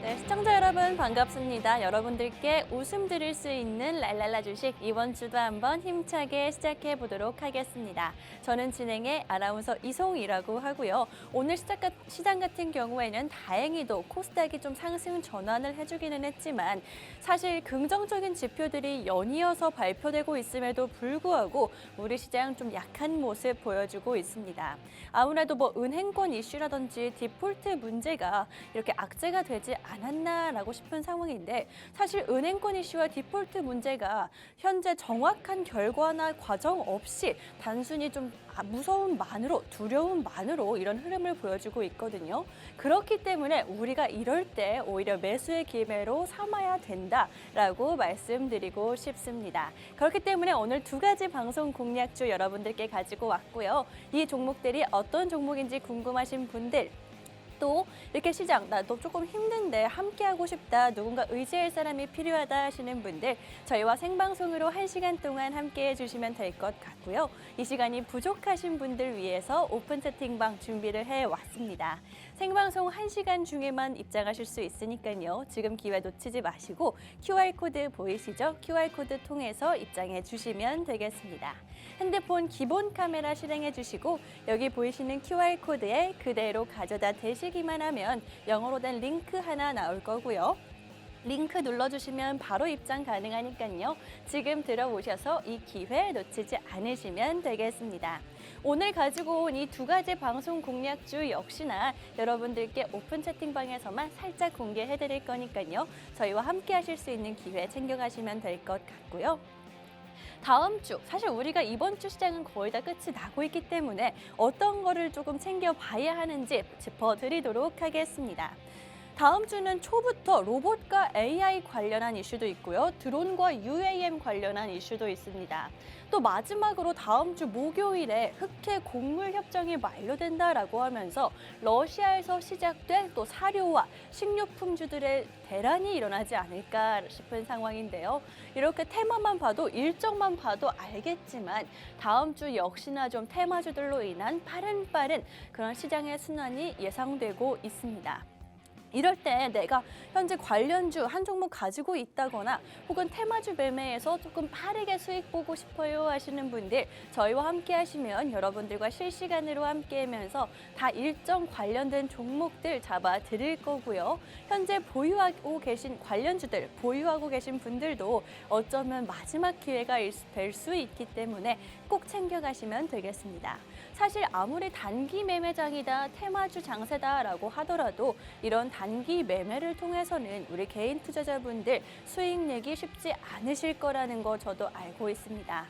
네, 시청자 여러분 반갑습니다. 여러분들께 웃음 드릴 수 있는 랄랄라 주식 이번 주도 한번 힘차게 시작해 보도록 하겠습니다. 저는 진행의 아나운서 이송이라고 하고요. 오늘 시장 같은 경우에는 다행히도 코스닥이 좀 상승 전환을 해주기는 했지만 사실 긍정적인 지표들이 연이어서 발표되고 있음에도 불구하고 우리 시장 좀 약한 모습 보여주고 있습니다. 아무래도 뭐 은행권 이슈라든지 디폴트 문제가 이렇게 악재가 되지 않았나라고 싶은 상황인데 사실 은행권 이슈와 디폴트 문제가 현재 정확한 결과나 과정 없이 단순히 좀 무서움만으로 두려움만으로 이런 흐름을 보여주고 있거든요. 그렇기 때문에 우리가 이럴 때 오히려 매수의 기회로 삼아야 된다라고 말씀드리고 싶습니다. 그렇기 때문에 오늘 두 가지 방송 공략주 여러분들께 가지고 왔고요. 이 종목들이 어떤 종목인지 궁금하신 분들 또 이렇게 시장 나도 조금 힘든데 함께하고 싶다 누군가 의지할 사람이 필요하다 하시는 분들 저희와 생방송으로 1시간 동안 함께해 주시면 될 것 같고요. 이 시간이 부족하신 분들 위해서 오픈 채팅방 준비를 해왔습니다. 생방송 1시간 중에만 입장하실 수 있으니까요. 지금 기회 놓치지 마시고 QR코드 보이시죠? QR코드 통해서 입장해 주시면 되겠습니다. 핸드폰 기본 카메라 실행해 주시고 여기 보이시는 QR코드에 그대로 가져다 대시기만 하면 영어로 된 링크 하나 나올 거고요. 링크 눌러주시면 바로 입장 가능하니까요. 지금 들어오셔서 이 기회 놓치지 않으시면 되겠습니다. 오늘 가지고 온 이 두 가지 방송 공략주 역시나 여러분들께 오픈 채팅방에서만 살짝 공개해 드릴 거니까요. 저희와 함께 하실 수 있는 기회 챙겨가시면 될 것 같고요. 다음 주, 사실 우리가 이번 주 시장은 거의 다 끝이 나고 있기 때문에 어떤 거를 조금 챙겨봐야 하는지 짚어드리도록 하겠습니다. 다음 주는 초부터 로봇과 AI 관련한 이슈도 있고요. 드론과 UAM 관련한 이슈도 있습니다. 또 마지막으로 다음 주 목요일에 흑해 곡물 협정이 만료된다라고 하면서 러시아에서 시작된 또 사료와 식료품주들의 대란이 일어나지 않을까 싶은 상황인데요. 이렇게 테마만 봐도 일정만 봐도 알겠지만 다음 주 역시나 좀 테마주들로 인한 빠른 그런 시장의 순환이 예상되고 있습니다. 이럴 때 내가 현재 관련주 한 종목 가지고 있다거나 혹은 테마주 매매에서 조금 빠르게 수익 보고 싶어요 하시는 분들 저희와 함께 하시면 여러분들과 실시간으로 함께 하면서 다 일정 관련된 종목들 잡아 드릴 거고요. 현재 보유하고 계신 관련주들 보유하고 계신 분들도 어쩌면 마지막 기회가 될 수 있기 때문에 꼭 챙겨가시면 되겠습니다. 사실 아무리 단기 매매장이다 테마주 장세다라고 하더라도 이런 단기 매매를 통해서는 우리 개인 투자자분들 수익 내기 쉽지 않으실 거라는 거 저도 알고 있습니다.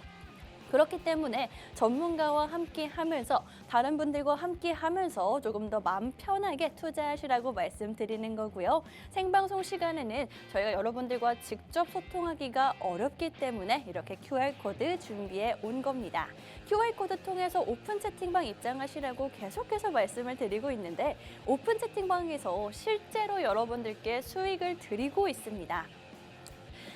그렇기 때문에 전문가와 함께 하면서 다른 분들과 함께 하면서 조금 더 마음 편하게 투자하시라고 말씀드리는 거고요. 생방송 시간에는 저희가 여러분들과 직접 소통하기가 어렵기 때문에 이렇게 QR코드 준비해 온 겁니다. QR코드 통해서 오픈 채팅방 입장하시라고 계속해서 말씀을 드리고 있는데 오픈 채팅방에서 실제로 여러분들께 수익을 드리고 있습니다.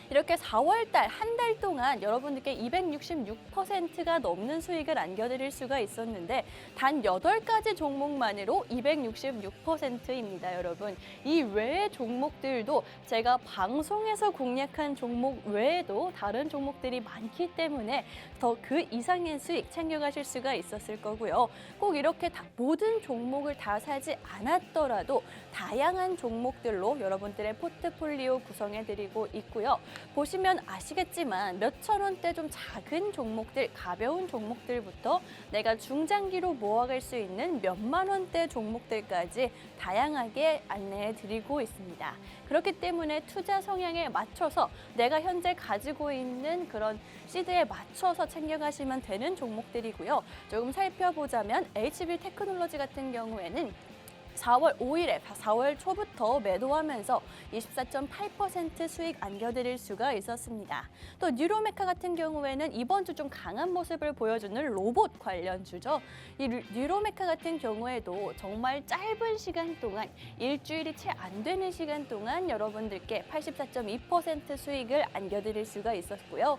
이렇게 4월 달 한 달 동안 여러분들께 266%가 넘는 수익을 안겨드릴 수가 있었는데 단 8가지 종목만으로 266%입니다, 여러분. 이 외의 종목들도 제가 방송에서 공략한 종목 외에도 다른 종목들이 많기 때문에 더 그 이상의 수익 챙겨가실 수가 있었을 거고요. 꼭 이렇게 모든 종목을 다 사지 않았더라도 다양한 종목들로 여러분들의 포트폴리오 구성해드리고 있고요. 보시면 아시겠지만 몇천 원대 좀 작은 종목들, 가벼운 종목들부터 내가 중장기로 모아갈 수 있는 몇만 원대 종목들까지 다양하게 안내해 드리고 있습니다. 그렇기 때문에 투자 성향에 맞춰서 내가 현재 가지고 있는 그런 시드에 맞춰서 챙겨가시면 되는 종목들이고요. 조금 살펴보자면 HB 테크놀로지 같은 경우에는 4월 5일에 4월 초부터 매도하면서 24.8% 수익 안겨드릴 수가 있었습니다. 또 뉴로메카 같은 경우에는 이번 주 좀 강한 모습을 보여주는 로봇 관련주죠. 이 뉴로메카 같은 경우에도 정말 짧은 시간 동안 일주일이 채 안 되는 시간 동안 여러분들께 84.2% 수익을 안겨드릴 수가 있었고요.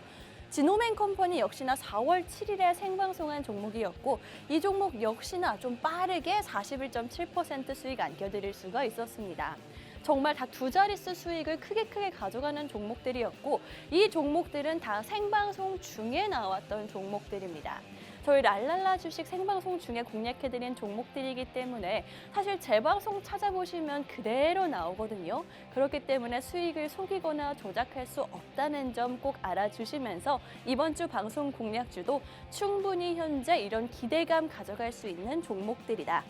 지노맨 컴퍼니 역시나 4월 7일에 생방송한 종목이었고 이 종목 역시나 좀 빠르게 41.7% 수익 안겨드릴 수가 있었습니다. 정말 다 두 자릿수 수익을 크게 가져가는 종목들이었고 이 종목들은 다 생방송 중에 나왔던 종목들입니다. 저희 랄랄라 주식 생방송 중에 공략해드린 종목들이기 때문에 사실 재방송 찾아보시면 그대로 나오거든요. 그렇기 때문에 수익을 속이거나 조작할 수 없다는 점 꼭 알아주시면서 이번 주 방송 공략주도 충분히 현재 이런 기대감 가져갈 수 있는 종목들이다.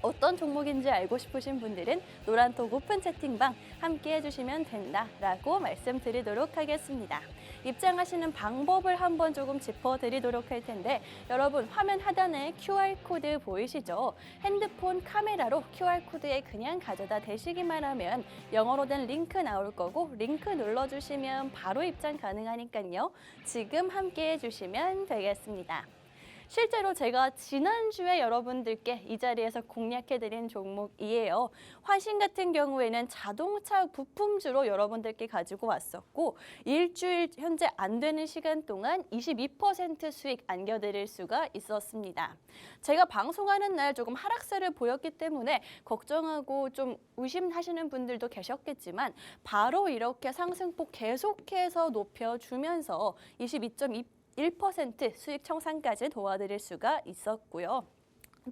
어떤 종목인지 알고 싶으신 분들은 노란톡 오픈 채팅방 함께 해주시면 된다라고 말씀드리도록 하겠습니다. 입장하시는 방법을 한번 조금 짚어드리도록 할 텐데 여러분 화면 하단에 QR코드 보이시죠? 핸드폰 카메라로 QR코드에 그냥 가져다 대시기만 하면 영어로 된 링크 나올 거고 링크 눌러주시면 바로 입장 가능하니까요. 지금 함께 해주시면 되겠습니다. 실제로 제가 지난주에 여러분들께 이 자리에서 공략해드린 종목이에요. 화신 같은 경우에는 자동차 부품주로 여러분들께 가지고 왔었고 일주일 현재 안 되는 시간 동안 22% 수익 안겨드릴 수가 있었습니다. 제가 방송하는 날 조금 하락세를 보였기 때문에 걱정하고 좀 의심하시는 분들도 계셨겠지만 바로 이렇게 상승폭 계속해서 높여주면서 22.1% 수익 청산까지 도와드릴 수가 있었고요.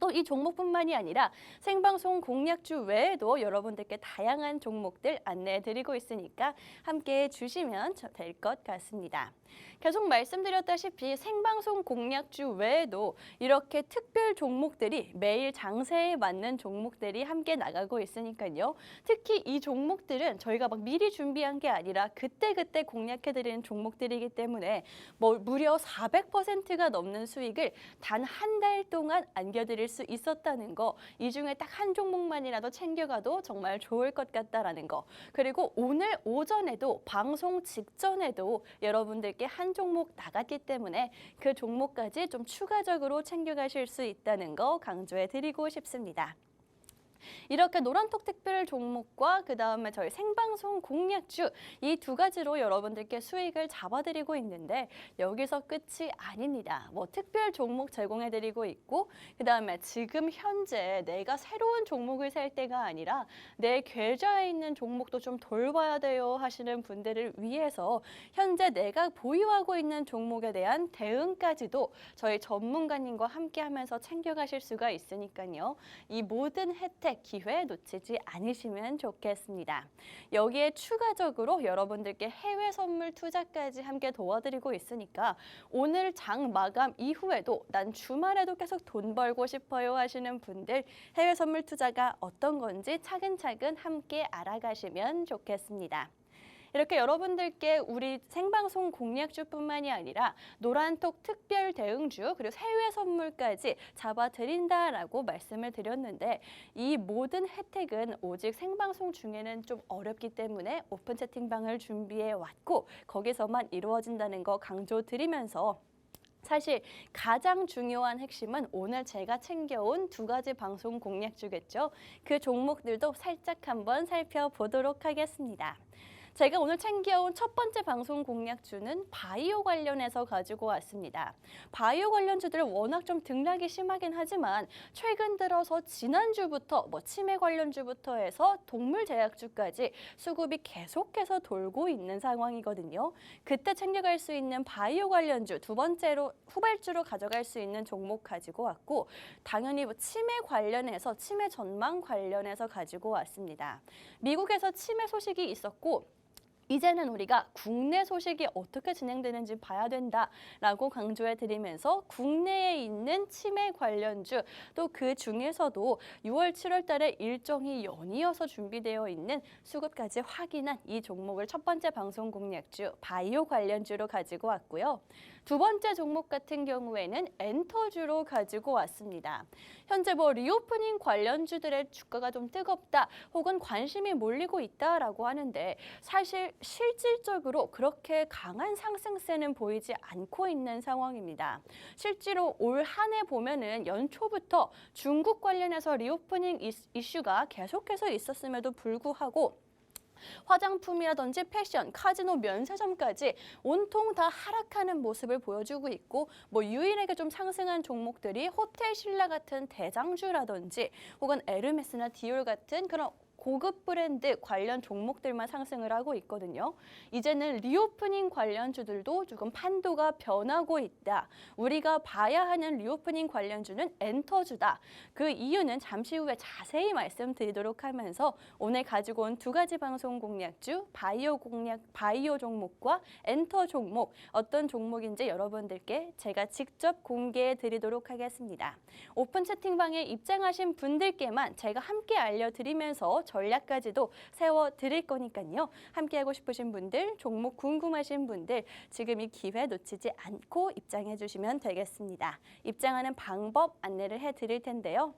또 이 종목뿐만이 아니라 생방송 공략주 외에도 여러분들께 다양한 종목들 안내해드리고 있으니까 함께해 주시면 될 것 같습니다. 계속 말씀드렸다시피 생방송 공략주 외에도 이렇게 특별 종목들이 매일 장세에 맞는 종목들이 함께 나가고 있으니까요. 특히 이 종목들은 저희가 막 미리 준비한 게 아니라 그때그때 공략해드리는 종목들이기 때문에 무려 400%가 넘는 수익을 단 한 달 동안 안겨드릴 수 있었다는 거, 이 중에 딱 한 종목만이라도 챙겨가도 정말 좋을 것 같다라는 거. 그리고 오늘 오전에도 방송 직전에도 여러분들께 한 종목 나갔기 때문에 그 종목까지 좀 추가적으로 챙겨가실 수 있다는 거 강조해 드리고 싶습니다. 이렇게 노란톡 특별 종목과 그다음에 저희 생방송 공략주 이 두 가지로 여러분들께 수익을 잡아드리고 있는데 여기서 끝이 아닙니다. 특별 종목 제공해드리고 있고 그다음에 지금 현재 내가 새로운 종목을 살 때가 아니라 내 계좌에 있는 종목도 좀 돌봐야 돼요 하시는 분들을 위해서 현재 내가 보유하고 있는 종목에 대한 대응까지도 저희 전문가님과 함께하면서 챙겨가실 수가 있으니까요. 이 모든 혜택 기회 놓치지 않으시면 좋겠습니다. 여기에 추가적으로 여러분들께 해외 선물 투자까지 함께 도와드리고 있으니까 오늘 장 마감 이후에도 난 주말에도 계속 돈 벌고 싶어요 하시는 분들 해외 선물 투자가 어떤 건지 차근차근 함께 알아가시면 좋겠습니다. 이렇게 여러분들께 우리 생방송 공략주뿐만이 아니라 노란톡 특별 대응주 그리고 해외 선물까지 잡아드린다라고 말씀을 드렸는데 이 모든 혜택은 오직 생방송 중에는 좀 어렵기 때문에 오픈 채팅방을 준비해 왔고 거기서만 이루어진다는 거 강조드리면서 사실 가장 중요한 핵심은 오늘 제가 챙겨온 두 가지 방송 공략주겠죠. 그 종목들도 살짝 한번 살펴보도록 하겠습니다. 제가 오늘 챙겨온 첫 번째 방송 공략주는 바이오 관련해서 가지고 왔습니다. 바이오 관련주들 워낙 좀 등락이 심하긴 하지만 최근 들어서 지난주부터 치매 관련주부터 해서 동물 제약주까지 수급이 계속해서 돌고 있는 상황이거든요. 그때 챙겨갈 수 있는 바이오 관련주 두 번째로 후발주로 가져갈 수 있는 종목 가지고 왔고 당연히 치매 관련해서 치매 전망 관련해서 가지고 왔습니다. 미국에서 치매 소식이 있었고 이제는 우리가 국내 소식이 어떻게 진행되는지 봐야 된다라고 강조해드리면서 국내에 있는 치매 관련주 또 그 중에서도 6월, 7월 달에 일정이 연이어서 준비되어 있는 수급까지 확인한 이 종목을 첫 번째 방송 공략주 바이오 관련주로 가지고 왔고요. 두 번째 종목 같은 경우에는 엔터주로 가지고 왔습니다. 현재 리오프닝 관련주들의 주가가 좀 뜨겁다 혹은 관심이 몰리고 있다라고 하는데 사실 실질적으로 그렇게 강한 상승세는 보이지 않고 있는 상황입니다. 실제로 올 한 해 보면은 연초부터 중국 관련해서 리오프닝 이슈가 계속해서 있었음에도 불구하고 화장품이라든지 패션, 카지노, 면세점까지 온통 다 하락하는 모습을 보여주고 있고 유일하게 좀 상승한 종목들이 호텔 신라 같은 대장주라든지 혹은 에르메스나 디올 같은 그런 고급 브랜드 관련 종목들만 상승을 하고 있거든요. 이제는 리오프닝 관련주들도 조금 판도가 변하고 있다. 우리가 봐야 하는 리오프닝 관련주는 엔터주다. 그 이유는 잠시 후에 자세히 말씀드리도록 하면서 오늘 가지고 온 두 가지 방송 공략주, 바이오 종목과 엔터 종목, 어떤 종목인지 여러분들께 제가 직접 공개해 드리도록 하겠습니다. 오픈 채팅방에 입장하신 분들께만 제가 함께 알려드리면서 전략까지도 세워드릴 거니까요. 함께하고 싶으신 분들, 종목 궁금하신 분들 지금 이 기회 놓치지 않고 입장해 주시면 되겠습니다. 입장하는 방법 안내를 해드릴 텐데요.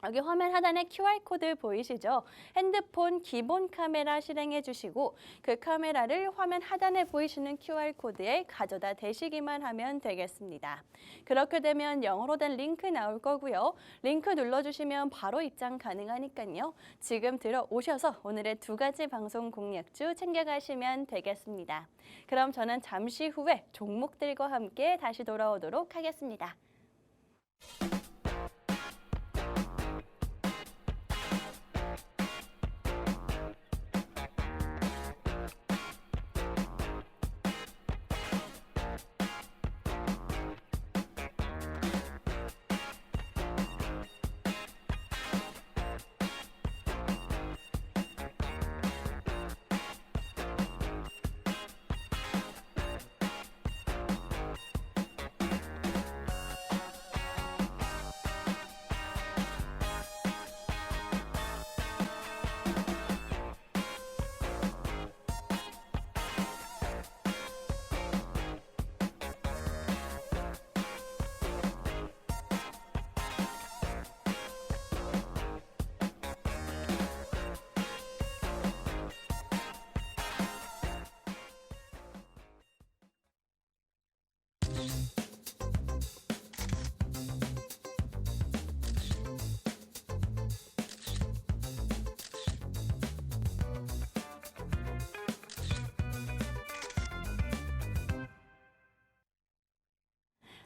여기 화면 하단에 QR코드 보이시죠? 핸드폰 기본 카메라 실행해 주시고 그 카메라를 화면 하단에 보이시는 QR코드에 가져다 대시기만 하면 되겠습니다. 그렇게 되면 영어로 된 링크 나올 거고요. 링크 눌러주시면 바로 입장 가능하니까요. 지금 들어오셔서 오늘의 두 가지 방송 공략주 챙겨가시면 되겠습니다. 그럼 저는 잠시 후에 종목들과 함께 다시 돌아오도록 하겠습니다.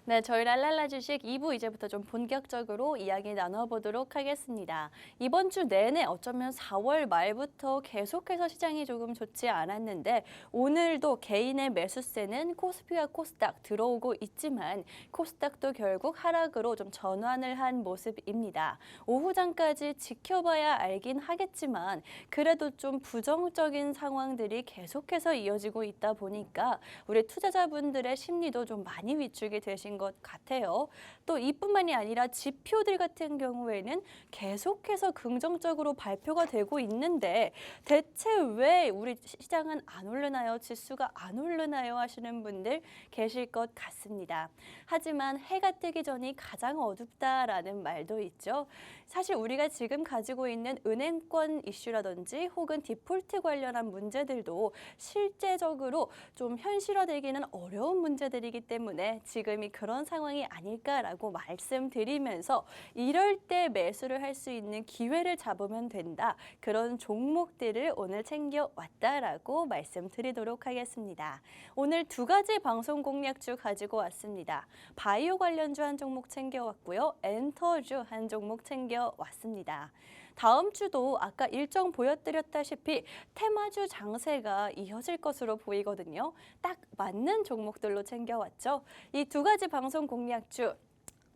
네, 저희 랄랄라 주식 2부 이제부터 좀 본격적으로 이야기 나눠보도록 하겠습니다. 이번 주 내내 어쩌면 4월 말부터 계속해서 시장이 조금 좋지 않았는데 오늘도 개인의 매수세는 코스피와 코스닥 들어오고 있지만 코스닥도 결국 하락으로 좀 전환을 한 모습입니다. 오후장까지 지켜봐야 알긴 하겠지만 그래도 좀 부정적인 상황들이 계속해서 이어지고 있다 보니까 우리 투자자분들의 심리도 좀 많이 위축이 되신 것 같아요. 또 이뿐만이 아니라 지표들 같은 경우에는 계속해서 긍정적으로 발표가 되고 있는데 대체 왜 우리 시장은 안 오르나요? 지수가 안 오르나요? 하시는 분들 계실 것 같습니다. 하지만 해가 뜨기 전이 가장 어둡다라는 말도 있죠. 사실 우리가 지금 가지고 있는 은행권 이슈라든지 혹은 디폴트 관련한 문제들도 실제적으로 좀 현실화되기는 어려운 문제들이기 때문에 지금이 그런 상황이 아닐까라고 말씀드리면서 이럴 때 매수를 할 수 있는 기회를 잡으면 된다. 그런 종목들을 오늘 챙겨왔다라고 말씀드리도록 하겠습니다. 오늘 두 가지 방송 공략주 가지고 왔습니다. 바이오 관련주 한 종목 챙겨왔고요. 엔터주 한 종목 챙겨왔습니다. 다음 주도 아까 일정 보여드렸다시피 테마주 장세가 이어질 것으로 보이거든요. 딱 맞는 종목들로 챙겨왔죠. 이 두 가지 방송 공략주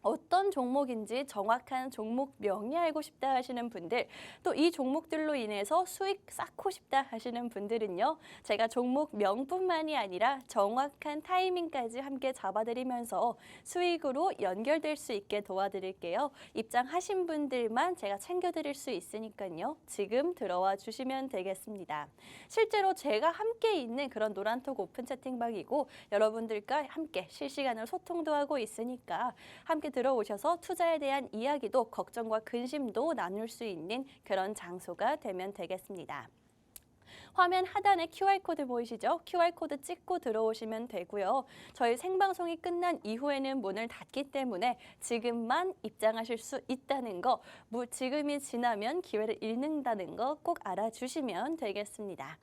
어떤 종목인지 정확한 종목명이 알고 싶다 하시는 분들, 또 이 종목들로 인해서 수익 쌓고 싶다 하시는 분들은요. 제가 종목명뿐만이 아니라 정확한 타이밍까지 함께 잡아드리면서 수익으로 연결될 수 있게 도와드릴게요. 입장하신 분들만 제가 챙겨드릴 수 있으니까요. 지금 들어와 주시면 되겠습니다. 실제로 제가 함께 있는 그런 노란톡 오픈 채팅방이고 여러분들과 함께 실시간으로 소통도 하고 있으니까 함께 들어오셔서 투자에 대한 이야기도 걱정과 근심도 나눌 수 있는 그런 장소가 되면 되겠습니다. 화면 하단에 QR코드 보이시죠? QR코드 찍고 들어오시면 되고요. 저희 생방송이 끝난 이후에는 문을 닫기 때문에 지금만 입장하실 수 있다는 거, 지금이 지나면 기회를 잃는다는 거 꼭 알아주시면 되겠습니다.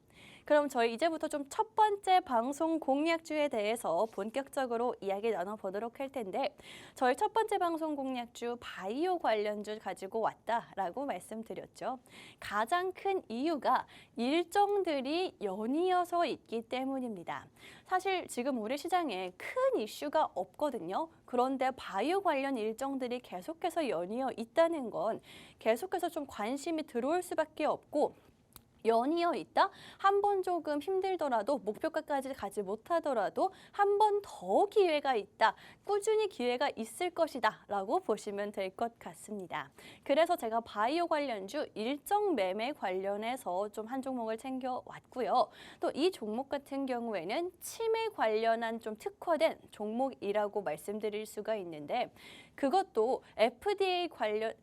그럼 저희 이제부터 좀 첫 번째 방송 공약주에 대해서 본격적으로 이야기 나눠보도록 할 텐데 저희 첫 번째 방송 공약주 바이오 관련주 가지고 왔다라고 말씀드렸죠. 가장 큰 이유가 일정들이 연이어서 있기 때문입니다. 사실 지금 우리 시장에 큰 이슈가 없거든요. 그런데 바이오 관련 일정들이 계속해서 연이어 있다는 건 계속해서 좀 관심이 들어올 수밖에 없고 연이어 있다? 한 번 조금 힘들더라도 목표가까지 가지 못하더라도 한 번 더 기회가 있다. 꾸준히 기회가 있을 것이다 라고 보시면 될 것 같습니다. 그래서 제가 바이오 관련주 일정 매매 관련해서 좀 한 종목을 챙겨왔고요. 또 이 종목 같은 경우에는 치매 관련한 좀 특화된 종목이라고 말씀드릴 수가 있는데 그것도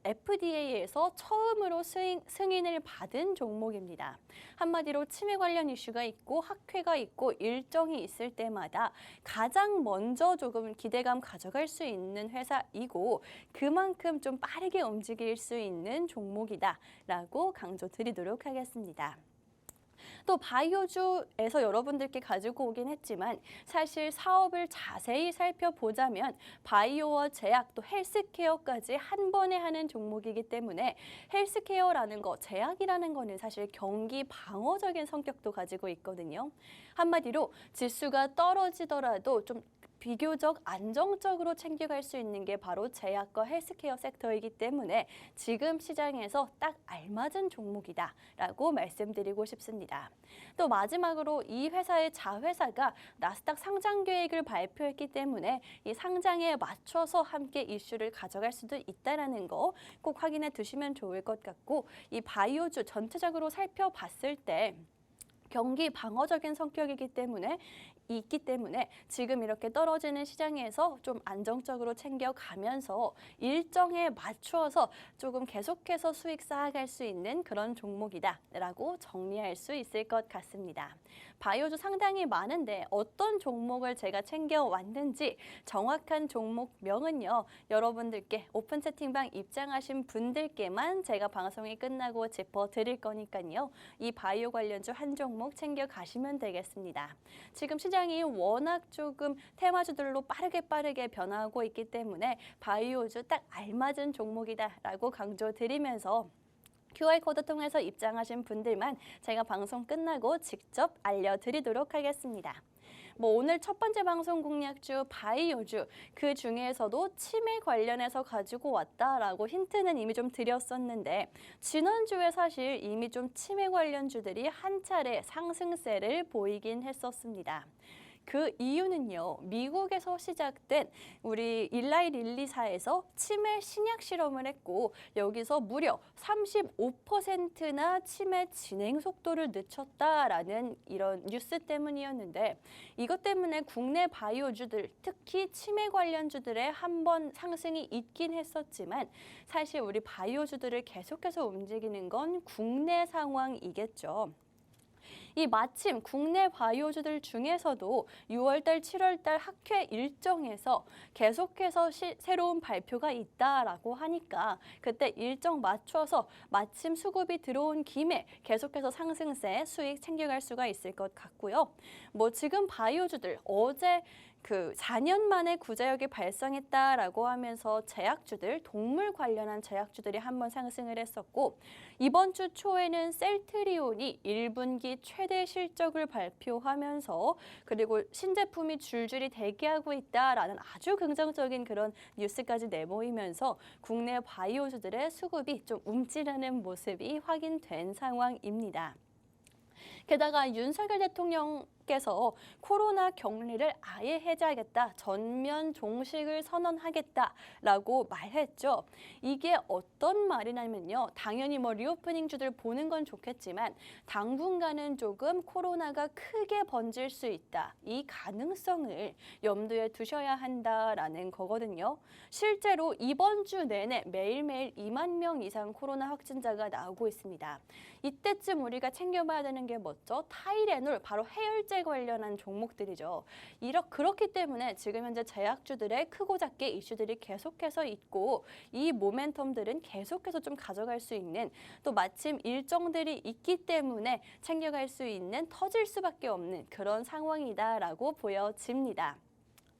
FDA에서 처음으로 승인을 받은 종목입니다. 한마디로 치매 관련 이슈가 있고 학회가 있고 일정이 있을 때마다 가장 먼저 조금 기대감 가져갈 수 있는 회사이고 그만큼 좀 빠르게 움직일 수 있는 종목이다라고 강조드리도록 하겠습니다. 또 바이오주에서 여러분들께 가지고 오긴 했지만 사실 사업을 자세히 살펴보자면 바이오와 제약 또 헬스케어까지 한 번에 하는 종목이기 때문에 헬스케어라는 거, 제약이라는 거는 사실 경기 방어적인 성격도 가지고 있거든요. 한마디로 지수가 떨어지더라도 좀 비교적 안정적으로 챙겨갈 수 있는 게 바로 제약과 헬스케어 섹터이기 때문에 지금 시장에서 딱 알맞은 종목이다라고 말씀드리고 싶습니다. 또 마지막으로 이 회사의 자회사가 나스닥 상장 계획을 발표했기 때문에 이 상장에 맞춰서 함께 이슈를 가져갈 수도 있다는 거 꼭 확인해 두시면 좋을 것 같고 이 바이오주 전체적으로 살펴봤을 때 경기 방어적인 성격이기 때문에 지금 이렇게 떨어지는 시장에서 좀 안정적으로 챙겨가면서 일정에 맞추어서 조금 계속해서 수익 쌓아갈 수 있는 그런 종목이다라고 정리할 수 있을 것 같습니다. 바이오주 상당히 많은데 어떤 종목을 제가 챙겨왔는지 정확한 종목명은요. 여러분들께 오픈 채팅방 입장하신 분들께만 제가 방송이 끝나고 짚어드릴 거니까요. 이 바이오 관련주 한 종목 챙겨가시면 되겠습니다. 지금 시장이 워낙 조금 테마주들로 빠르게 변화하고 있기 때문에 바이오주 딱 알맞은 종목이다라고 강조드리면서 QR코드 통해서 입장하신 분들만 제가 방송 끝나고 직접 알려드리도록 하겠습니다. 오늘 첫 번째 방송 공약주 바이오주 그 중에서도 치매 관련해서 가지고 왔다라고 힌트는 이미 좀 드렸었는데 지난주에 사실 이미 좀 치매 관련주들이 한 차례 상승세를 보이긴 했었습니다. 그 이유는요. 미국에서 시작된 우리 일라이 릴리사에서 치매 신약 실험을 했고 여기서 무려 35%나 치매 진행 속도를 늦췄다라는 이런 뉴스 때문이었는데 이것 때문에 국내 바이오주들 특히 치매 관련주들의 한번 상승이 있긴 했었지만 사실 우리 바이오주들을 계속해서 움직이는 건 국내 상황이겠죠. 이 마침 국내 바이오주들 중에서도 6월달, 7월달 학회 일정에서 계속해서 새로운 발표가 있다라고 하니까 그때 일정 맞춰서 마침 수급이 들어온 김에 계속해서 상승세 수익 챙겨갈 수가 있을 것 같고요. 지금 바이오주들 어제 4년 만에 구제역이 발생했다라고 하면서 제약주들, 동물 관련한 제약주들이 한번 상승을 했었고 이번 주 초에는 셀트리온이 1분기 최대 실적을 발표하면서 그리고 신제품이 줄줄이 대기하고 있다라는 아주 긍정적인 그런 뉴스까지 내보이면서 국내 바이오주들의 수급이 좀 움찔하는 모습이 확인된 상황입니다. 게다가 윤석열 대통령께서 코로나 격리를 아예 해제하겠다, 전면 종식을 선언하겠다라고 말했죠. 이게 어떤 말이냐면요. 당연히 리오프닝주들 보는 건 좋겠지만 당분간은 조금 코로나가 크게 번질 수 있다. 이 가능성을 염두에 두셔야 한다라는 거거든요. 실제로 이번 주 내내 매일매일 2만 명 이상 코로나 확진자가 나오고 있습니다. 이때쯤 우리가 챙겨봐야 되는 게 뭐죠? 타이레놀, 바로 해열제 치료제 관련한 종목들이죠. 그렇기 때문에 지금 현재 제약주들의 크고 작게 이슈들이 계속해서 있고 이 모멘텀들은 계속해서 좀 가져갈 수 있는 또 마침 일정들이 있기 때문에 챙겨갈 수 있는 터질 수밖에 없는 그런 상황이다라고 보여집니다.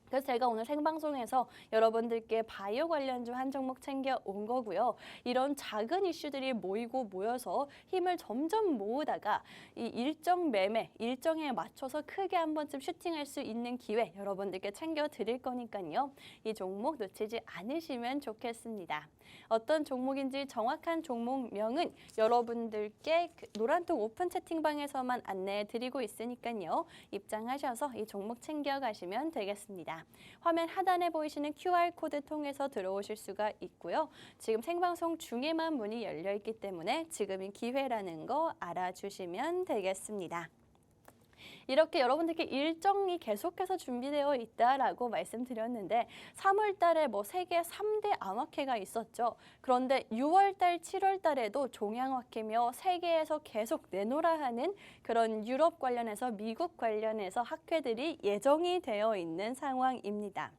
그래서 제가 오늘 생방송에서 여러분들께 바이오 관련주 한 종목 챙겨 온 거고요. 이런 작은 이슈들이 모이고 모여서 힘을 점점 모으다가 이 일정 매매, 일정에 맞춰서 크게 한 번쯤 슈팅할 수 있는 기회 여러분들께 챙겨 드릴 거니까요. 이 종목 놓치지 않으시면 좋겠습니다. 어떤 종목인지 정확한 종목명은 여러분들께 노란톡 오픈 채팅방에서만 안내해 드리고 있으니까요. 입장하셔서 이 종목 챙겨가시면 되겠습니다. 화면 하단에 보이시는 QR코드 통해서 들어오실 수가 있고요. 지금 생방송 중에만 문이 열려 있기 때문에 지금이 기회라는 거 알아주시면 되겠습니다. 이렇게 여러분들께 일정이 계속해서 준비되어 있다라고 말씀드렸는데 3월 달에 세계 3대 암학회가 있었죠. 그런데 6월 달, 7월 달에도 종양학회며 세계에서 계속 내놓으라 하는 그런 유럽 관련해서 미국 관련해서 학회들이 예정이 되어 있는 상황입니다.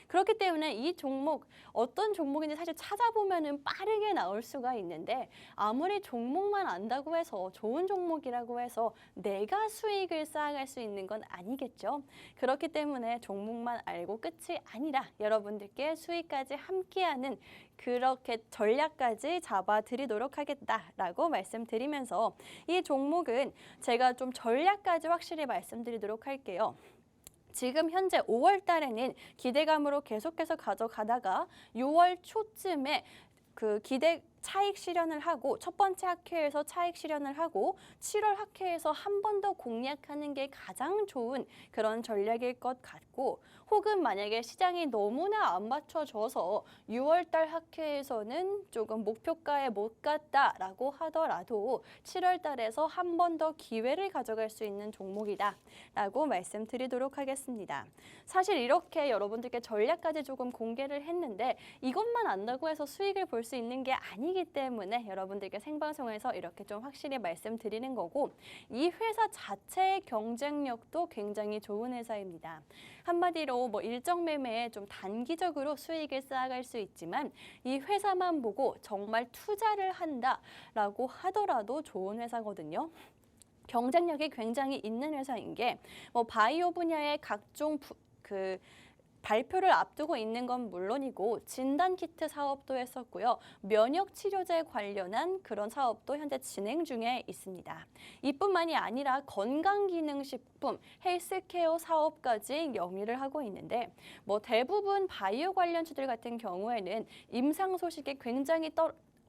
그렇기 때문에 이 종목 어떤 종목인지 사실 찾아보면은 빠르게 나올 수가 있는데 아무리 종목만 안다고 해서 좋은 종목이라고 해서 내가 수익을 쌓아갈 수 있는 건 아니겠죠. 그렇기 때문에 종목만 알고 끝이 아니라 여러분들께 수익까지 함께하는 그렇게 전략까지 잡아드리도록 하겠다라고 말씀드리면서 이 종목은 제가 좀 전략까지 확실히 말씀드리도록 할게요. 지금 현재 5월 달에는 기대감으로 계속해서 가져가다가 6월 초쯤에 그 기대 차익 실현을 하고 첫 번째 학회에서 차익 실현을 하고 7월 학회에서 한 번 더 공략하는 게 가장 좋은 그런 전략일 것 같고 혹은 만약에 시장이 너무나 안 맞춰져서 6월 달 학회에서는 조금 목표가에 못 갔다라고 하더라도 7월 달에서 한 번 더 기회를 가져갈 수 있는 종목이다라고 말씀드리도록 하겠습니다. 사실 이렇게 여러분들께 전략까지 조금 공개를 했는데 이것만 안다고 해서 수익을 볼 수 있는 게 아니기 때문에 여러분들께 생방송에서 이렇게 좀 확실히 말씀드리는 거고 이 회사 자체의 경쟁력도 굉장히 좋은 회사입니다. 한마디로 일정 매매에 좀 단기적으로 수익을 쌓아갈 수 있지만 이 회사만 보고 정말 투자를 한다라고 하더라도 좋은 회사거든요. 경쟁력이 굉장히 있는 회사인 게 바이오 분야의 각종 발표를 앞두고 있는 건 물론이고 진단키트 사업도 했었고요. 면역치료제 관련한 그런 사업도 현재 진행 중에 있습니다. 이뿐만이 아니라 건강기능식품, 헬스케어 사업까지 영위를 하고 있는데 대부분 바이오 관련주들 같은 경우에는 임상 소식이 굉장히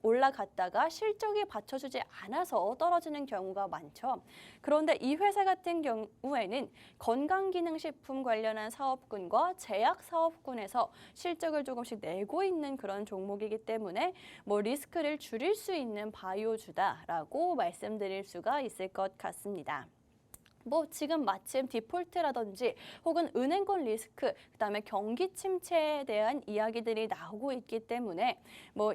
올라갔다가 실적이 받쳐주지 않아서 떨어지는 경우가 많죠. 그런데 이 회사 같은 경우에는 건강기능식품 관련한 사업군과 제약 사업군에서 실적을 조금씩 내고 있는 그런 종목이기 때문에 리스크를 줄일 수 있는 바이오주다라고 말씀드릴 수가 있을 것 같습니다. 지금 마침 디폴트라든지 혹은 은행권 리스크, 그다음에 경기 침체에 대한 이야기들이 나오고 있기 때문에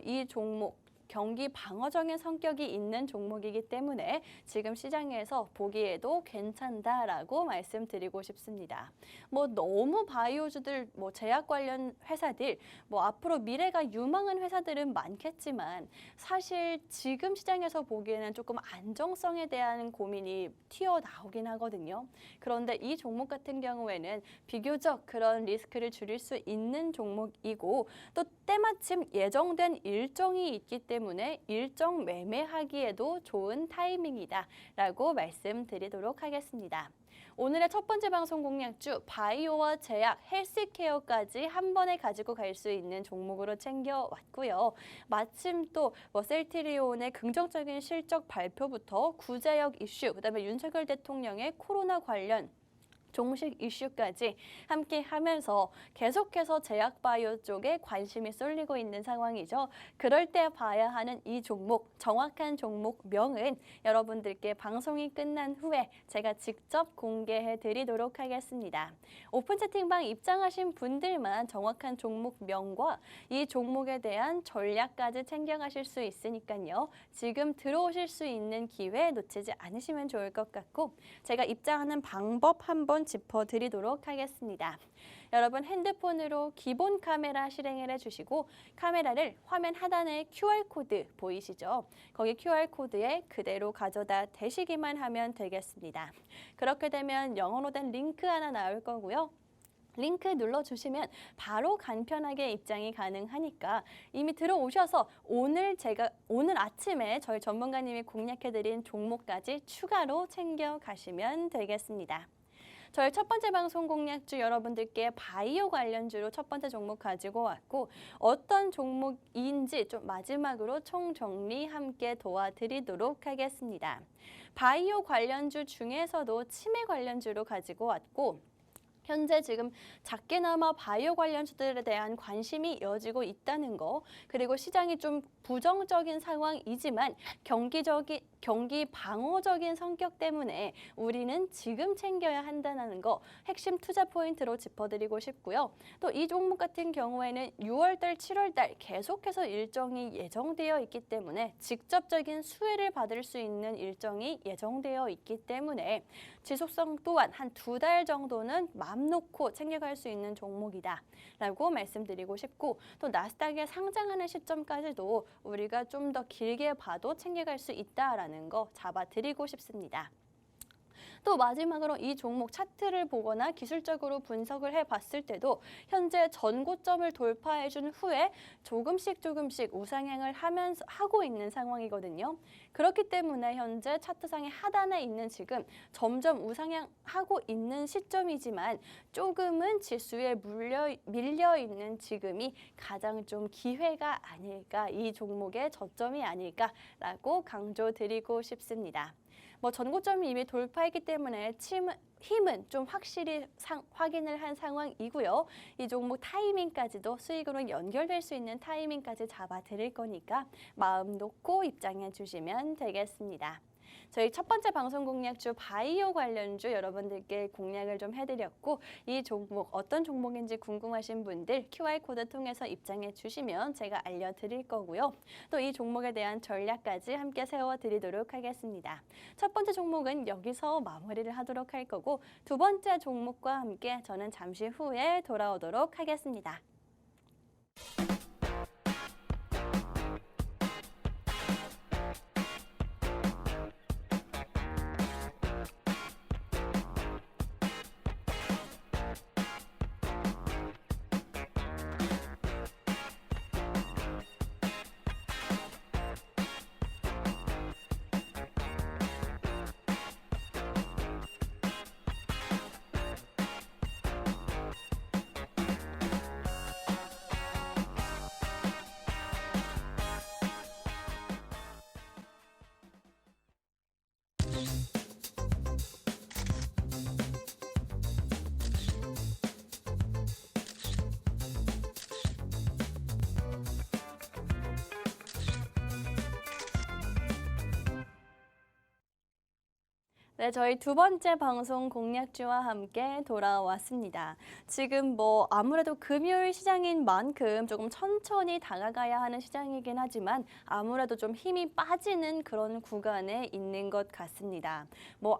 이 종목 경기 방어적인 성격이 있는 종목이기 때문에 지금 시장에서 보기에도 괜찮다라고 말씀드리고 싶습니다. 너무 바이오주들, 제약 관련 회사들, 앞으로 미래가 유망한 회사들은 많겠지만 사실 지금 시장에서 보기에는 조금 안정성에 대한 고민이 튀어나오긴 하거든요. 그런데 이 종목 같은 경우에는 비교적 그런 리스크를 줄일 수 있는 종목이고 또 때마침 예정된 일정이 있기 때문에 일정 매매하기에도 좋은 타이밍이다라고 말씀드리도록 하겠습니다. 오늘의 첫 번째 방송 공략주 바이오와 제약, 헬스케어까지 한 번에 가지고 갈 수 있는 종목으로 챙겨왔고요. 마침 또 셀트리온의 긍정적인 실적 발표부터 구제역 이슈, 그다음에 윤석열 대통령의 코로나 관련 종식 이슈까지 함께 하면서 계속해서 제약바이오 쪽에 관심이 쏠리고 있는 상황이죠. 그럴 때 봐야 하는 이 종목, 정확한 종목명은 여러분들께 방송이 끝난 후에 제가 직접 공개해 드리도록 하겠습니다. 오픈 채팅방 입장하신 분들만 정확한 종목명과 이 종목에 대한 전략까지 챙겨가실 수 있으니까요. 지금 들어오실 수 있는 기회 놓치지 않으시면 좋을 것 같고 제가 입장하는 방법 한번 짚어드리도록 하겠습니다. 여러분 핸드폰으로 기본 카메라 실행을 해주시고 카메라를 화면 하단에 QR코드 보이시죠? 거기 QR코드에 그대로 가져다 대시기만 하면 되겠습니다. 그렇게 되면 영어로 된 링크 하나 나올 거고요. 링크 눌러주시면 바로 간편하게 입장이 가능하니까 이미 들어오셔서 오늘 아침에 저희 전문가님이 공략해드린 종목까지 추가로 챙겨가시면 되겠습니다. 저희 첫 번째 방송 공략주 여러분들께 바이오 관련주로 첫 번째 종목 가지고 왔고 어떤 종목인지 좀 마지막으로 총정리 함께 도와드리도록 하겠습니다. 바이오 관련주 중에서도 치매 관련주로 가지고 왔고 현재 지금 작게나마 바이오 관련주들에 대한 관심이 이어지고 있다는 거, 그리고 시장이 좀 부정적인 상황이지만 경기 방어적인 성격 때문에 우리는 지금 챙겨야 한다는 거 핵심 투자 포인트로 짚어드리고 싶고요. 또 이 종목 같은 경우에는 6월달, 7월달 계속해서 일정이 예정되어 있기 때문에 직접적인 수혜를 받을 수 있는 일정이 예정되어 있기 때문에 지속성 또한 한 2달 정도는 마음 놓고 챙겨갈 수 있는 종목이다 라고 말씀드리고 싶고 또 나스닥에 상장하는 시점까지도 우리가 좀 더 길게 봐도 챙겨갈 수 있다라는 거 잡아드리고 싶습니다. 또 마지막으로 이 종목 차트를 보거나 기술적으로 분석을 해봤을 때도 현재 전고점을 돌파해준 후에 조금씩 우상향을 하고 있는 상황이거든요. 그렇기 때문에 현재 차트상의 하단에 있는 지금 점점 우상향하고 있는 시점이지만 조금은 지수에 밀려있는 지금이 가장 좀 기회가 아닐까, 이 종목의 저점이 아닐까라고 강조드리고 싶습니다. 전고점이 이미 돌파했기 때문에 힘은 좀 확실히 확인을 한 상황이고요. 이 종목 타이밍까지도 수익으로 연결될 수 있는 타이밍까지 잡아드릴 거니까 마음 놓고 입장해 주시면 되겠습니다. 저희 첫 번째 방송 공략주 바이오 관련주 여러분들께 공략을 좀 해드렸고 이 종목 어떤 종목인지 궁금하신 분들 QR코드 통해서 입장해 주시면 제가 알려드릴 거고요. 또 이 종목에 대한 전략까지 함께 세워드리도록 하겠습니다. 첫 번째 종목은 여기서 마무리를 하도록 할 거고 두 번째 종목과 함께 저는 잠시 후에 돌아오도록 하겠습니다. 네, 저희 두 번째 방송 공략주와 함께 돌아왔습니다. 지금 아무래도 금요일 시장인 만큼 조금 천천히 다가가야 하는 시장이긴 하지만 아무래도 좀 힘이 빠지는 그런 구간에 있는 것 같습니다.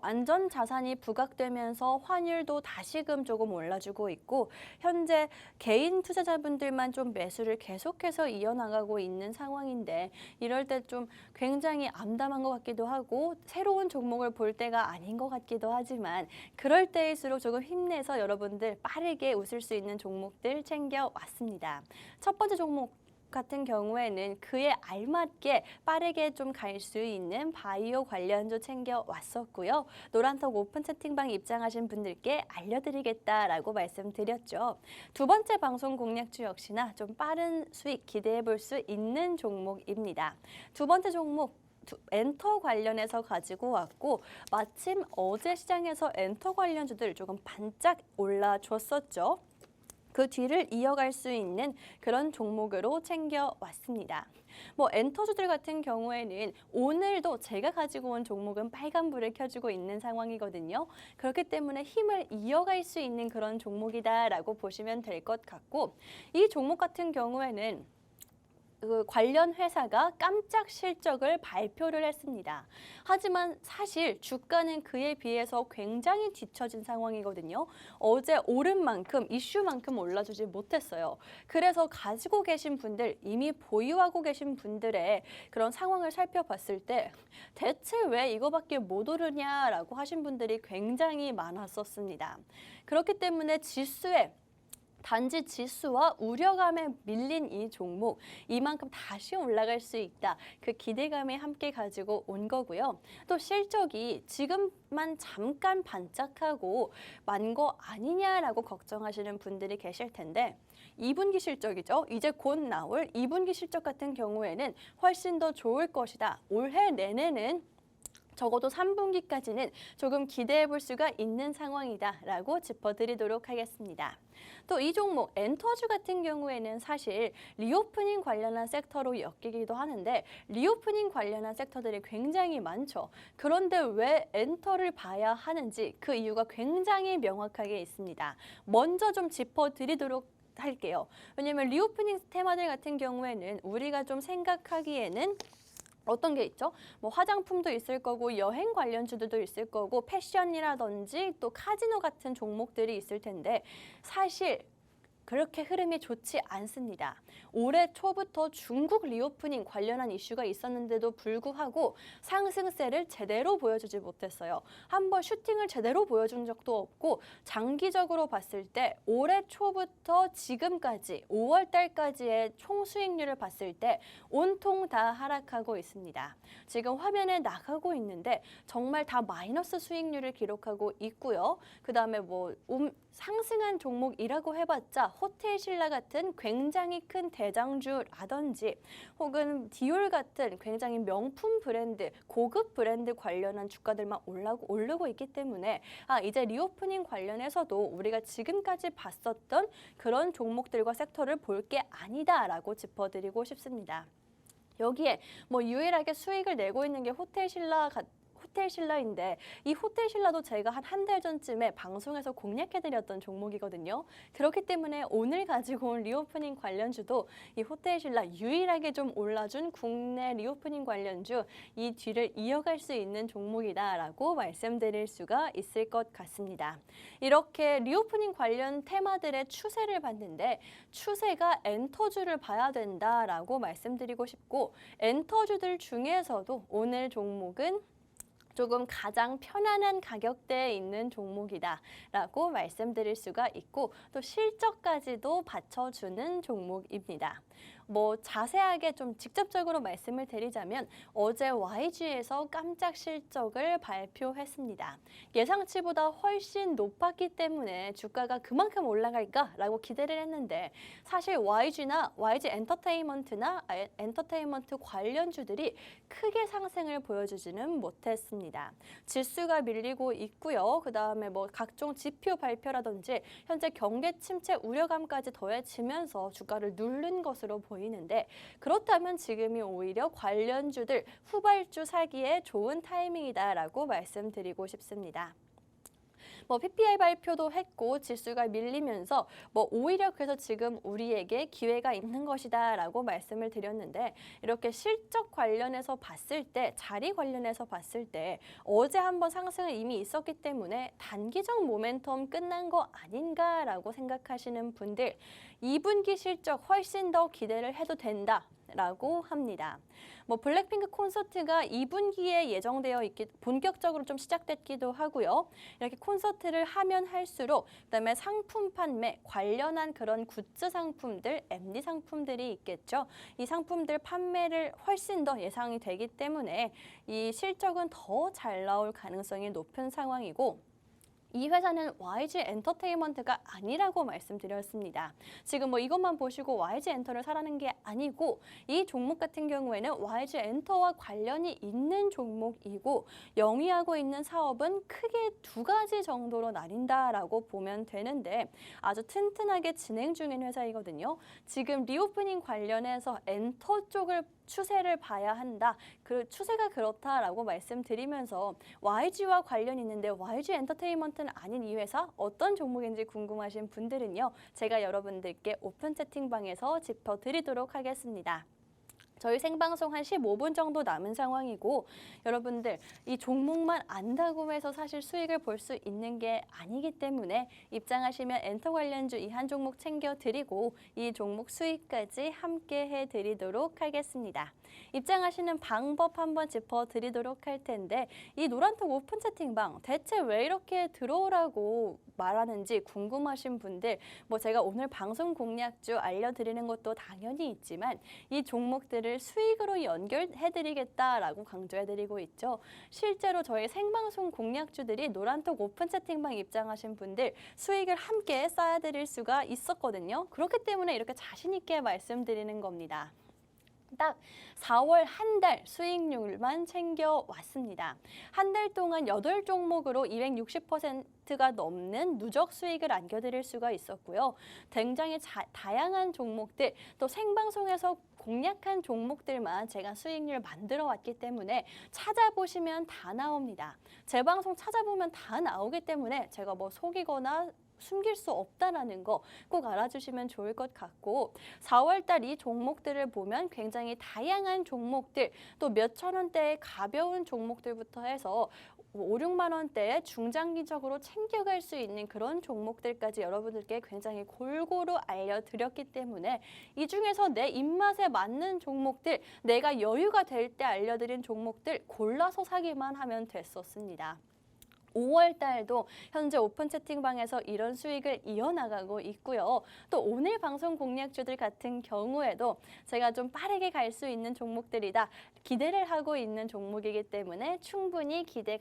안전 자산이 부각되면서 환율도 다시금 조금 올라주고 있고 현재 개인 투자자분들만 좀 매수를 계속해서 이어나가고 있는 상황인데 이럴 때 좀 굉장히 암담한 것 같기도 하고 새로운 종목을 볼 때가 아닌 것 같기도 하지만 그럴 때일수록 조금 힘내서 여러분들 빠르게 웃을 수 있는 종목들 챙겨왔습니다. 첫 번째 종목 같은 경우에는 그에 알맞게 빠르게 좀 갈 수 있는 바이오 관련주 챙겨왔었고요. 노란톡 오픈 채팅방 입장하신 분들께 알려드리겠다라고 말씀드렸죠. 두 번째 방송 공략주 역시나 좀 빠른 수익 기대해 볼 수 있는 종목입니다. 두 번째 종목 엔터 관련해서 가지고 왔고 마침 어제 시장에서 엔터 관련주들 조금 반짝 올라줬었죠. 그 뒤를 이어갈 수 있는 그런 종목으로 챙겨왔습니다. 뭐 엔터주들 같은 경우에는 오늘도 제가 가지고 온 종목은 빨간불을 켜주고 있는 상황이거든요. 그렇기 때문에 힘을 이어갈 수 있는 그런 종목이다라고 보시면 될 것 같고 이 종목 같은 경우에는 그 관련 회사가 깜짝 실적을 발표를 했습니다. 하지만 사실 주가는 그에 비해서 굉장히 뒤처진 상황이거든요. 어제 오른 만큼 이슈만큼 올라주지 못했어요. 그래서 가지고 계신 분들, 이미 보유하고 계신 분들의 그런 상황을 살펴봤을 때 대체 왜 이거밖에 못 오르냐라고 하신 분들이 굉장히 많았었습니다. 그렇기 때문에 단지 지수와 우려감에 밀린 이 종목, 이만큼 다시 올라갈 수 있다. 그 기대감에 함께 가지고 온 거고요. 또 실적이 지금만 잠깐 반짝하고 만 거 아니냐라고 걱정하시는 분들이 계실 텐데 2분기 실적이죠. 이제 곧 나올 2분기 실적 같은 경우에는 훨씬 더 좋을 것이다. 올해 내내는 적어도 3분기까지는 조금 기대해 볼 수가 있는 상황이다라고 짚어드리도록 하겠습니다. 또 이 종목 엔터주 같은 경우에는 사실 리오프닝 관련한 섹터로 엮이기도 하는데 리오프닝 관련한 섹터들이 굉장히 많죠. 그런데 왜 엔터를 봐야 하는지 그 이유가 굉장히 명확하게 있습니다. 먼저 좀 짚어드리도록 할게요. 왜냐하면 리오프닝 테마들 같은 경우에는 우리가 좀 생각하기에는 어떤 게 있죠? 뭐 화장품도 있을 거고 여행 관련주들도 있을 거고 패션이라든지 또 카지노 같은 종목들이 있을 텐데 사실 그렇게 흐름이 좋지 않습니다. 올해 초부터 중국 리오프닝 관련한 이슈가 있었는데도 불구하고 상승세를 제대로 보여주지 못했어요. 한번 슈팅을 제대로 보여준 적도 없고 장기적으로 봤을 때 올해 초부터 지금까지 5월 달까지의 총 수익률을 봤을 때 온통 다 하락하고 있습니다. 지금 화면에 나가고 있는데 정말 다 마이너스 수익률을 기록하고 있고요. 그다음에 뭐 상승한 종목이라고 해봤자 호텔신라 같은 굉장히 큰 대장주라든지 혹은 디올 같은 굉장히 명품 브랜드, 고급 브랜드 관련한 주가들만 오르고 있기 때문에 이제 리오프닝 관련해서도 우리가 지금까지 봤었던 그런 종목들과 섹터를 볼 게 아니다라고 짚어드리고 싶습니다. 여기에 뭐 유일하게 수익을 내고 있는 게 호텔신라인데 이 호텔신라도 제가 한 달 전쯤에 방송에서 공략해드렸던 종목이거든요. 그렇기 때문에 오늘 가지고 온 리오프닝 관련주도 이 호텔신라 유일하게 좀 올라준 국내 리오프닝 관련주 이 뒤를 이어갈 수 있는 종목이다라고 말씀드릴 수가 있을 것 같습니다. 이렇게 리오프닝 관련 테마들의 추세를 봤는데 추세가 엔터주를 봐야 된다라고 말씀드리고 싶고 엔터주들 중에서도 오늘 종목은 조금 가장 편안한 가격대에 있는 종목이다라고 말씀드릴 수가 있고 또 실적까지도 받쳐주는 종목입니다. 뭐 자세하게 좀 직접적으로 말씀을 드리자면 어제 YG에서 깜짝 실적을 발표했습니다. 예상치보다 훨씬 높았기 때문에 주가가 그만큼 올라갈까라고 기대를 했는데 사실 YG나 YG 엔터테인먼트나 엔터테인먼트 관련주들이 크게 상승을 보여주지는 못했습니다. 지수가 밀리고 있고요. 그다음에 뭐 각종 지표 발표라든지 현재 경기 침체 우려감까지 더해지면서 주가를 누른 것으로 보이는데 그렇다면 지금이 오히려 관련주들 후발주 사기에 좋은 타이밍이다라고 말씀드리고 싶습니다. 뭐 PPI 발표도 했고 지수가 밀리면서 뭐 오히려 그래서 지금 우리에게 기회가 있는 것이다라고 말씀을 드렸는데 이렇게 실적 관련해서 봤을 때 자리 관련해서 봤을 때 어제 한번 상승은 이미 있었기 때문에 단기적 모멘텀 끝난 거 아닌가라고 생각하시는 분들 2분기 실적 훨씬 더 기대를 해도 된다라고 합니다. 뭐 블랙핑크 콘서트가 2분기에 예정되어 있기 본격적으로 좀 시작됐기도 하고요. 이렇게 콘서트를 하면 할수록 그다음에 상품 판매 관련한 그런 굿즈 상품들, MD 상품들이 있겠죠. 이 상품들 판매를 훨씬 더 예상이 되기 때문에 이 실적은 더 잘 나올 가능성이 높은 상황이고 이 회사는 YG 엔터테인먼트가 아니라고 말씀드렸습니다. 지금 뭐 이것만 보시고 YG 엔터를 사라는 게 아니고 이 종목 같은 경우에는 YG 엔터와 관련이 있는 종목이고 영위하고 있는 사업은 크게 두 가지 정도로 나뉜다라고 보면 되는데 아주 튼튼하게 진행 중인 회사이거든요. 지금 리오프닝 관련해서 엔터 쪽을 추세를 봐야 한다. 그 추세가 그렇다라고 말씀드리면서 YG와 관련이 있는데 YG 엔터테인먼트는 아닌 이 회사 어떤 종목인지 궁금하신 분들은요. 제가 여러분들께 오픈 채팅방에서 짚어드리도록 하겠습니다. 저희 생방송 한 15분 정도 남은 상황이고 여러분들 이 종목만 안다고 해서 사실 수익을 볼 수 있는 게 아니기 때문에 입장하시면 엔터 관련주 이 한 종목 챙겨드리고 이 종목 수익까지 함께 해드리도록 하겠습니다. 입장하시는 방법 한번 짚어드리도록 할 텐데 이 노란톡 오픈 채팅방 대체 왜 이렇게 들어오라고 말하는지 궁금하신 분들 뭐 제가 오늘 방송 공략주 알려드리는 것도 당연히 있지만 이 종목들을 수익으로 연결해드리겠다라고 강조해드리고 있죠. 실제로 저희 생방송 공략주들이 노란톡 오픈 채팅방 입장하신 분들 수익을 함께 쌓아드릴 수가 있었거든요. 그렇기 때문에 이렇게 자신 있게 말씀드리는 겁니다. 딱 4월 한 달 수익률만 챙겨왔습니다. 한 달 동안 8종목으로 260%가 넘는 누적 수익을 안겨드릴 수가 있었고요. 굉장히 다양한 종목들, 또 생방송에서 공략한 종목들만 제가 수익률 만들어 왔기 때문에 찾아보시면 다 나옵니다. 제 방송 찾아보면 다 나오기 때문에 제가 뭐 속이거나 숨길 수 없다라는 거 꼭 알아주시면 좋을 것 같고 4월 달 이 종목들을 보면 굉장히 다양한 종목들 또 몇천 원대의 가벼운 종목들부터 해서 5, 6만 원대의 중장기적으로 챙겨갈 수 있는 그런 종목들까지 여러분들께 굉장히 골고루 알려드렸기 때문에 이 중에서 내 입맛에 맞는 종목들, 내가 여유가 될 때 알려드린 종목들 골라서 사기만 하면 됐었습니다. 5월 달도 현재 오픈 채팅방에서 이런 수익을 이어나가고 있고요. 또 오늘 방송 공략주들 같은 경우에도 제가 좀 빠르게 갈 수 있는 종목들이다. 기대를 하고 있는 종목이기 때문에 충분히 기대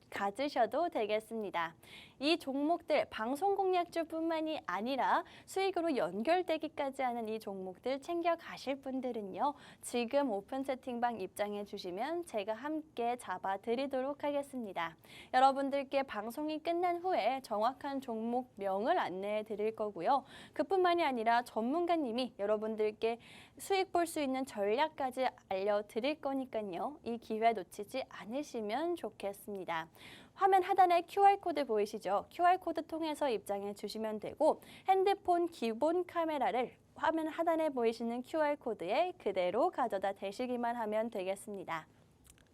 가지셔도 되겠습니다. 이 종목들 방송 공략주뿐만이 아니라 수익으로 연결되기까지 하는 이 종목들 챙겨가실 분들은요. 지금 오픈 채팅방 입장해 주시면 제가 함께 잡아드리도록 하겠습니다. 여러분들께 방송이 끝난 후에 정확한 종목명을 안내해 드릴 거고요. 그뿐만이 아니라 전문가님이 여러분들께 수익 볼 수 있는 전략까지 알려드릴 거니까요. 이 기회 놓치지 않으시면 좋겠습니다. 화면 하단에 QR코드 보이시죠? QR코드 통해서 입장해 주시면 되고 핸드폰 기본 카메라를 화면 하단에 보이시는 QR코드에 그대로 가져다 대시기만 하면 되겠습니다.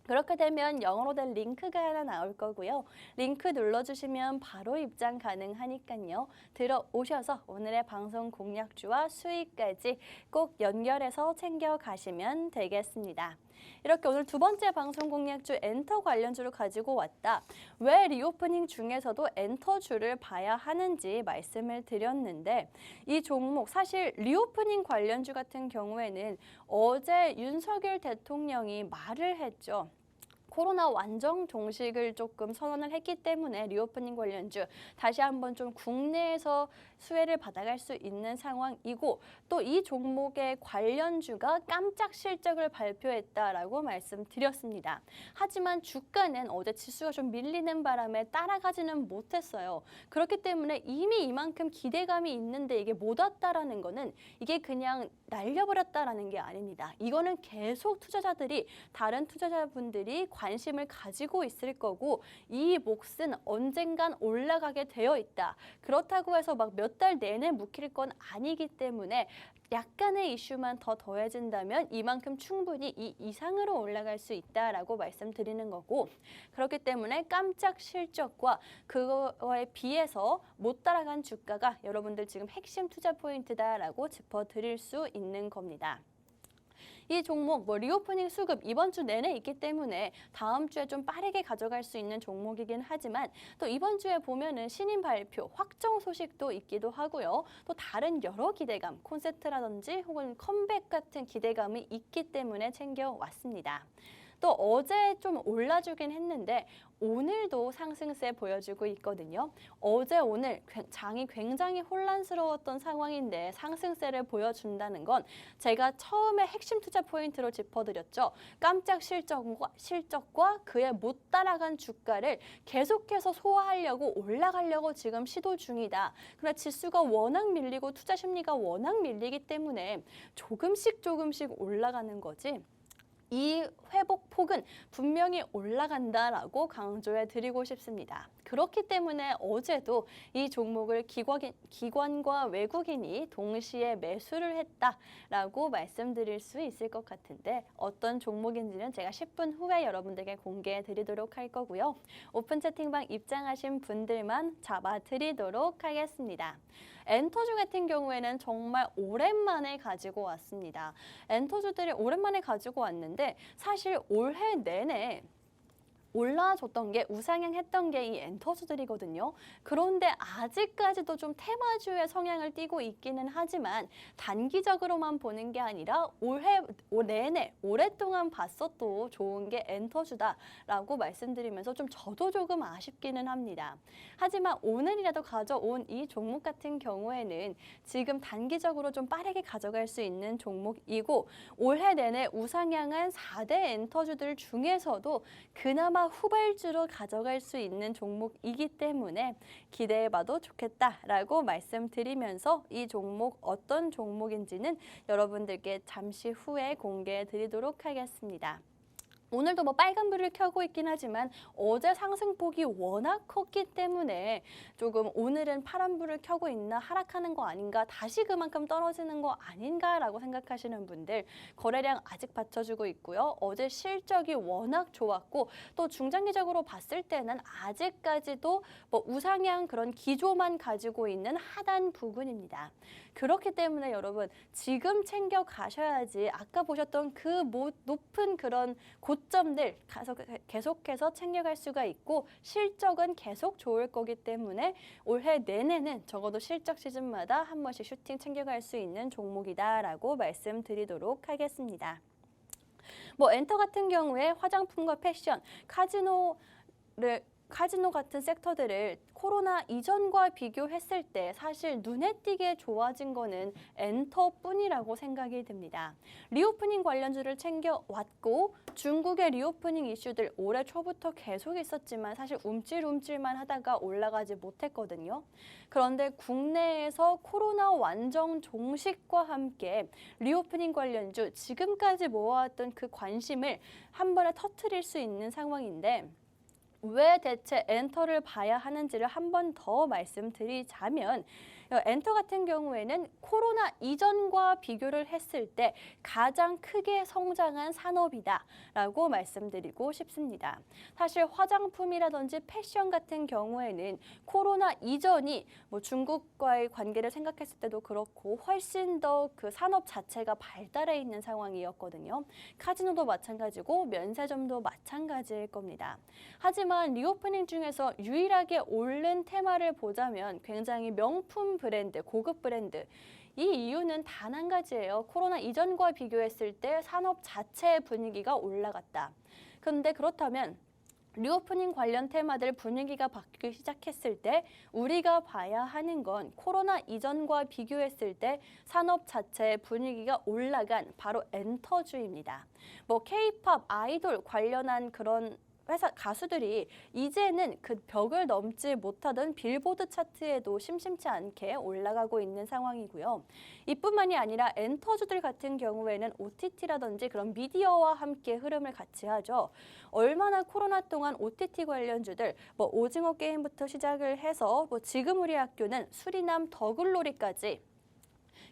그렇게 되면 영어로 된 링크가 하나 나올 거고요. 링크 눌러주시면 바로 입장 가능하니까요. 들어오셔서 오늘의 방송 공략주와 수익까지 꼭 연결해서 챙겨가시면 되겠습니다. 이렇게 오늘 두 번째 방송 공략주 엔터 관련주를 가지고 왔다. 왜 리오프닝 중에서도 엔터주를 봐야 하는지 말씀을 드렸는데 이 종목 사실 리오프닝 관련주 같은 경우에는 어제 윤석열 대통령이 말을 했죠. 코로나 완전 종식을 조금 선언을 했기 때문에 리오프닝 관련주 다시 한번 좀 국내에서 수혜를 받아갈 수 있는 상황이고 또 이 종목의 관련주가 깜짝 실적을 발표했다라고 말씀드렸습니다. 하지만 주가는 어제 지수가 좀 밀리는 바람에 따라가지는 못했어요. 그렇기 때문에 이미 이만큼 기대감이 있는데 이게 못 왔다라는 거는 이게 그냥 날려버렸다라는 게 아닙니다. 이거는 계속 투자자들이 다른 투자자분들이 관심을 가지고 있을 거고 이 몫은 언젠간 올라가게 되어 있다. 그렇다고 해서 막 몇 달 내내 묵힐 건 아니기 때문에 약간의 이슈만 더 더해진다면 이만큼 충분히 이 이상으로 올라갈 수 있다라고 말씀드리는 거고 그렇기 때문에 깜짝 실적과 그거에 비해서 못 따라간 주가가 여러분들 지금 핵심 투자 포인트다라고 짚어드릴 수 있는 겁니다. 이 종목 리오프닝 수급 이번 주 내내 있기 때문에 다음 주에 좀 빠르게 가져갈 수 있는 종목이긴 하지만 또 이번 주에 보면은 신인 발표, 확정 소식도 있기도 하고요. 또 다른 여러 기대감, 콘서트라든지 혹은 컴백 같은 기대감이 있기 때문에 챙겨왔습니다. 또 어제 좀 올라주긴 했는데 오늘도 상승세 보여주고 있거든요. 어제 오늘 장이 굉장히 혼란스러웠던 상황인데 상승세를 보여준다는 건 제가 처음에 핵심 투자 포인트로 짚어드렸죠. 깜짝 실적과 그에 못 따라간 주가를 계속해서 소화하려고 올라가려고 지금 시도 중이다. 그러나 지수가 워낙 밀리고 투자 심리가 워낙 밀리기 때문에 조금씩 올라가는 거지. 이 회복폭은 분명히 올라간다라고 강조해 드리고 싶습니다. 그렇기 때문에 어제도 이 종목을 기관과 외국인이 동시에 매수를 했다라고 말씀드릴 수 있을 것 같은데 어떤 종목인지는 제가 10분 후에 여러분들께 공개해 드리도록 할 거고요. 오픈 채팅방 입장하신 분들만 잡아 드리도록 하겠습니다. 엔터주 같은 경우에는 정말 오랜만에 가지고 왔습니다. 엔터주들이 오랜만에 가지고 왔는데 사실 올해 내내 올라줬던 게 우상향했던 게 이 엔터주들이거든요. 그런데 아직까지도 좀 테마주의 성향을 띠고 있기는 하지만 단기적으로만 보는 게 아니라 올해 내내 오랫동안 봤어도 좋은 게 엔터주다라고 말씀드리면서 좀 저도 조금 아쉽기는 합니다. 하지만 오늘이라도 가져온 이 종목 같은 경우에는 지금 단기적으로 좀 빠르게 가져갈 수 있는 종목이고 올해 내내 우상향한 4대 엔터주들 중에서도 그나마 후발주로 가져갈 수 있는 종목이기 때문에 기대해봐도 좋겠다라고 말씀드리면서 이 종목 어떤 종목인지는 여러분들께 잠시 후에 공개해 드리도록 하겠습니다. 오늘도 뭐 빨간불을 켜고 있긴 하지만 어제 상승폭이 워낙 컸기 때문에 조금 오늘은 파란불을 켜고 있나 하락하는 거 아닌가 다시 그만큼 떨어지는 거 아닌가라고 생각하시는 분들 거래량 아직 받쳐주고 있고요. 어제 실적이 워낙 좋았고 또 중장기적으로 봤을 때는 아직까지도 뭐 우상향 그런 기조만 가지고 있는 하단 부근입니다. 그렇기 때문에 여러분 지금 챙겨 가셔야지 아까 보셨던 그 높은 그런 고점들 계속해서 챙겨갈 수가 있고 실적은 계속 좋을 거기 때문에 올해 내내는 적어도 실적 시즌마다 한 번씩 슈팅 챙겨갈 수 있는 종목이다라고 말씀드리도록 하겠습니다. 뭐 엔터 같은 경우에 화장품과 패션, 카지노 같은 섹터들을 코로나 이전과 비교했을 때 사실 눈에 띄게 좋아진 거는 엔터뿐이라고 생각이 듭니다. 리오프닝 관련주를 챙겨왔고 중국의 리오프닝 이슈들 올해 초부터 계속 있었지만 사실 움찔움찔만 하다가 올라가지 못했거든요. 그런데 국내에서 코로나 완전 종식과 함께 리오프닝 관련주 지금까지 모아왔던 그 관심을 한 번에 터뜨릴 수 있는 상황인데 왜 대체 엔터를 봐야 하는지를 한 번 더 말씀드리자면 엔터 같은 경우에는 코로나 이전과 비교를 했을 때 가장 크게 성장한 산업이다라고 말씀드리고 싶습니다. 사실 화장품이라든지 패션 같은 경우에는 코로나 이전이 뭐 중국과의 관계를 생각했을 때도 그렇고 훨씬 더 그 산업 자체가 발달해 있는 상황이었거든요. 카지노도 마찬가지고 면세점도 마찬가지일 겁니다. 하지만 리오프닝 중에서 유일하게 오른 테마를 보자면 굉장히 명품 브랜드, 고급 브랜드. 이 이유는 단 한 가지예요. 코로나 이전과 비교했을 때 산업 자체의 분위기가 올라갔다. 그런데 그렇다면 리오프닝 관련 테마들 분위기가 바뀌기 시작했을 때 우리가 봐야 하는 건 코로나 이전과 비교했을 때 산업 자체의 분위기가 올라간 바로 엔터주입니다. 뭐 K-팝, 아이돌 관련한 그런 가수들이 이제는 그 벽을 넘지 못하던 빌보드 차트에도 심심치 않게 올라가고 있는 상황이고요. 이뿐만이 아니라 엔터주들 같은 경우에는 OTT라든지 그런 미디어와 함께 흐름을 같이 하죠. 얼마나 코로나 동안 OTT 관련주들, 뭐 오징어 게임부터 시작을 해서 뭐 지금 우리 학교는 수리남 더글로리까지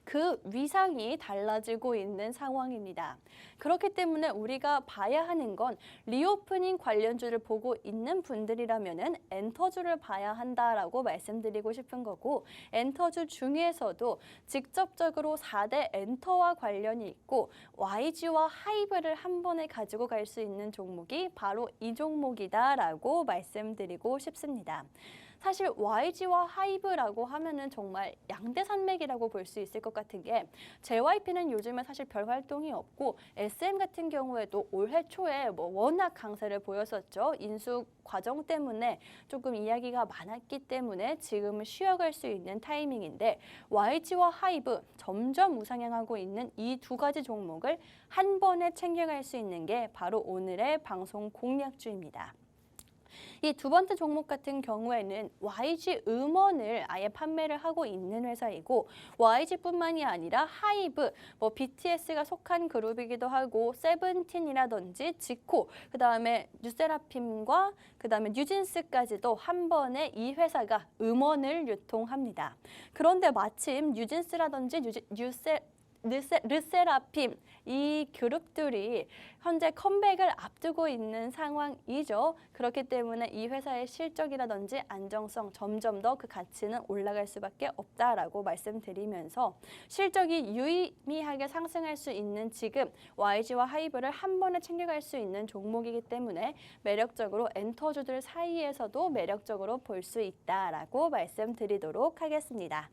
그 위상이 달라지고 있는 상황입니다. 그렇기 때문에 우리가 봐야 하는 건 리오프닝 관련주를 보고 있는 분들이라면은 엔터주를 봐야 한다라고 말씀드리고 싶은 거고 엔터주 중에서도 직접적으로 4대 엔터와 관련이 있고 YG와 하이브를 한 번에 가지고 갈 수 있는 종목이 바로 이 종목이다라고 말씀드리고 싶습니다. 사실 YG와 하이브라고 하면은 정말 양대 산맥이라고 볼 수 있을 것 같은 게 JYP는 요즘에 사실 별 활동이 없고 SM 같은 경우에도 올해 초에 뭐 워낙 강세를 보였었죠. 인수 과정 때문에 조금 이야기가 많았기 때문에 지금은 쉬어갈 수 있는 타이밍인데 YG와 하이브 점점 우상향하고 있는 이 두 가지 종목을 한 번에 챙겨갈 수 있는 게 바로 오늘의 방송 공략주입니다. 이 두 번째 종목 같은 경우에는 YG 음원을 아예 판매를 하고 있는 회사이고 YG뿐만이 아니라 하이브, 뭐 BTS가 속한 그룹이기도 하고 세븐틴이라든지 지코, 그다음에 류세라핌과 그다음에 뉴진스까지도 한 번에 이 회사가 음원을 유통합니다. 그런데 마침 뉴진스라든지 르세라핌 이 그룹들이 현재 컴백을 앞두고 있는 상황이죠. 그렇기 때문에 이 회사의 실적이라든지 안정성 점점 더 그 가치는 올라갈 수밖에 없다라고 말씀드리면서 실적이 유의미하게 상승할 수 있는 지금 YG와 하이브를 한 번에 챙겨갈 수 있는 종목이기 때문에 매력적으로 엔터주들 사이에서도 매력적으로 볼 수 있다라고 말씀드리도록 하겠습니다.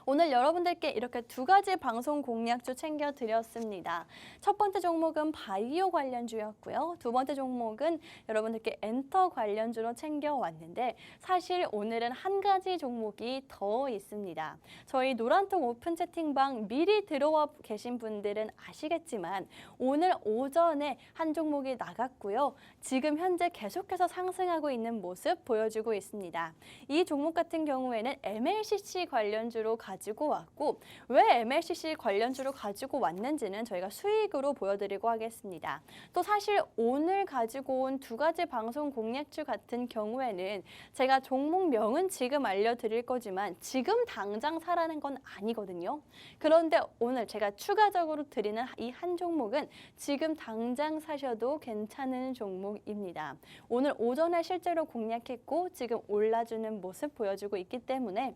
오늘 여러분들께 이렇게 두 가지 방송 공략주 챙겨드렸습니다. 첫 번째 종목은 바이오 관련주였고요. 두 번째 종목은 여러분들께 엔터 관련주로 챙겨왔는데 사실 오늘은 한 가지 종목이 더 있습니다. 저희 노란통 오픈 채팅방 미리 들어와 계신 분들은 아시겠지만 오늘 오전에 한 종목이 나갔고요. 지금 현재 계속해서 상승하고 있는 모습 보여주고 있습니다. 이 종목 같은 경우에는 MLCC 관련주로 가지고 왔고 왜 MLCC 관련주로 가지고 왔는지는 저희가 수익으로 보여드리고 하겠습니다. 또 사실 오늘 가지고 온 두 가지 방송 공략주 같은 경우에는 제가 종목명은 지금 알려드릴 거지만 지금 당장 사라는 건 아니거든요. 그런데 오늘 제가 추가적으로 드리는 이 한 종목은 지금 당장 사셔도 괜찮은 종목입니다. 오늘 오전에 실제로 공략했고 지금 올라주는 모습 보여주고 있기 때문에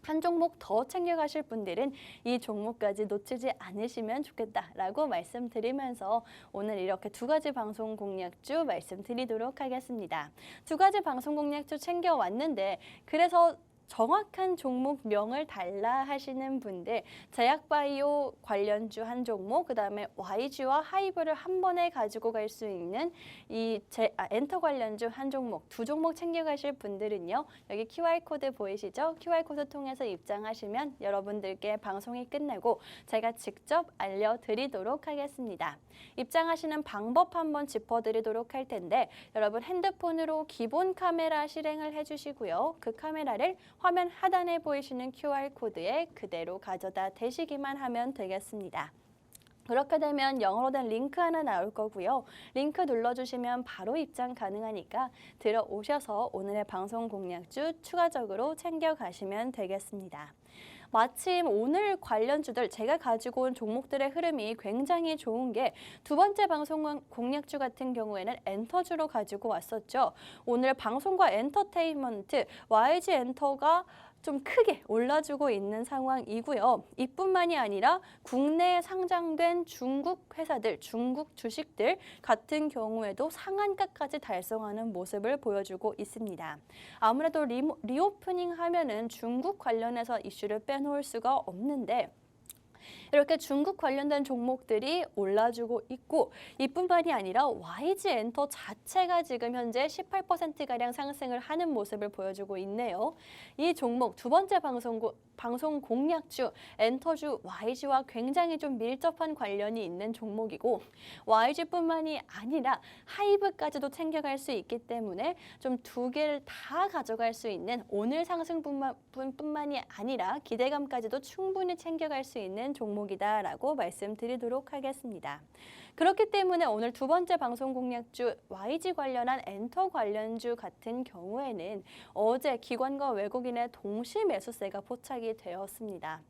한 종목 더 챙겨가실 분들은 이 종목까지 놓치지 않으시면 좋겠다라고 말씀드리면서 오늘 이렇게 두 가지 방송 공략주 말씀드리도록 하겠습니다. 두 가지 방송 공략주 챙겨왔는데 그래서 정확한 종목명을 달라 하시는 분들 제약바이오 관련주 한 종목, 그다음에 YG와 하이브를 한 번에 가지고 갈 수 있는 엔터 관련주 한 종목, 두 종목 챙겨가실 분들은요. 여기 QR코드 보이시죠? QR코드 통해서 입장하시면 여러분들께 방송이 끝나고 제가 직접 알려드리도록 하겠습니다. 입장하시는 방법 한번 짚어드리도록 할 텐데 여러분 핸드폰으로 기본 카메라 실행을 해주시고요. 그 카메라를 화면 하단에 보이시는 QR코드에 그대로 가져다 대시기만 하면 되겠습니다. 그렇게 되면 영어로 된 링크 하나 나올 거고요. 링크 눌러주시면 바로 입장 가능하니까 들어오셔서 오늘의 방송 공략주 추가적으로 챙겨가시면 되겠습니다. 마침 오늘 관련주들 제가 가지고 온 종목들의 흐름이 굉장히 좋은 게 두 번째 방송 공략주 같은 경우에는 엔터주로 가지고 왔었죠. 오늘 방송과 엔터테인먼트 YG 엔터가 좀 크게 올라주고 있는 상황이고요. 이뿐만이 아니라 국내에 상장된 중국 회사들, 중국 주식들 같은 경우에도 상한가까지 달성하는 모습을 보여주고 있습니다. 아무래도 리오프닝 하면은 중국 관련해서 이슈를 빼놓을 수가 없는데 이렇게 중국 관련된 종목들이 올라주고 있고 이뿐만이 아니라 YG 엔터 자체가 지금 현재 18%가량 상승을 하는 모습을 보여주고 있네요. 이 종목 두 번째 방송 공략주 엔터주 YG와 굉장히 좀 밀접한 관련이 있는 종목이고 YG뿐만이 아니라 하이브까지도 챙겨갈 수 있기 때문에 좀 두 개를 다 가져갈 수 있는 오늘 상승뿐만이 아니라 기대감까지도 충분히 챙겨갈 수 있는 종목이다라고 말씀드리도록 하겠습니다. 그렇기 때문에 오늘 두 번째 방송 공략주 YG 관련한 엔터 관련주 같은 경우에는 어제 기관과 외국인의 동시 매수세가 포착이 되었습니다.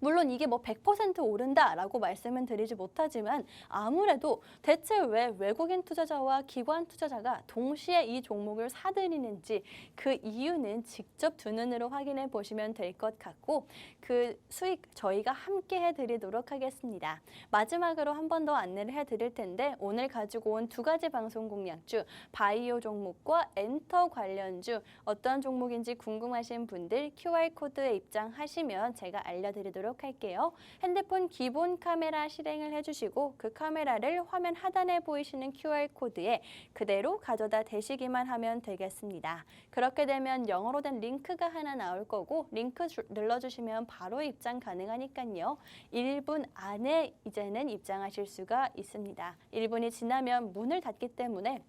물론 이게 뭐 100% 오른다라고 말씀은 드리지 못하지만 아무래도 대체 왜 외국인 투자자와 기관 투자자가 동시에 이 종목을 사들이는지 그 이유는 직접 두 눈으로 확인해 보시면 될 것 같고 그 수익 저희가 함께 해드리도록 하겠습니다. 마지막으로 한 번 더 안내를 해드릴 텐데 오늘 가지고 온 두 가지 방송 공략주 바이오 종목과 엔터 관련주 어떤 종목인지 궁금하신 분들 QR코드에 입장하시면 제가 알려드리도록 할게요. 핸드폰 기본 카메라 실행을 해주시고 그 카메라를 화면 하단에 보이시는 QR코드에 그대로 가져다 대시기만 하면 되겠습니다. 그렇게 되면 영어로 된 링크가 하나 나올 거고 링크 눌러주시면 바로 입장 가능하니까요. 1분 안에 이제는 입장하실 수가 있습니다. 1분이 지나면 문을 닫기 때문에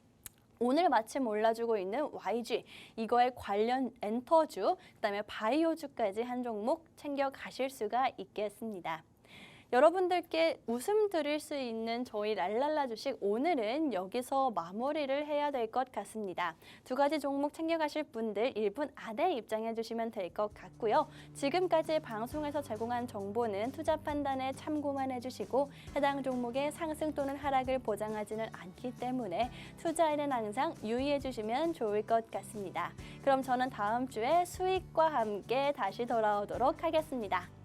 오늘 마침 올라주고 있는 YG, 이거에 관련 엔터주, 그다음에 바이오주까지 한 종목 챙겨 가실 수가 있겠습니다. 여러분들께 웃음 드릴 수 있는 저희 랄랄라 주식 오늘은 여기서 마무리를 해야 될 것 같습니다. 두 가지 종목 챙겨가실 분들 1분 안에 입장해 주시면 될 것 같고요. 지금까지 방송에서 제공한 정보는 투자 판단에 참고만 해주시고 해당 종목의 상승 또는 하락을 보장하지는 않기 때문에 투자에는 항상 유의해 주시면 좋을 것 같습니다. 그럼 저는 다음 주에 수익과 함께 다시 돌아오도록 하겠습니다.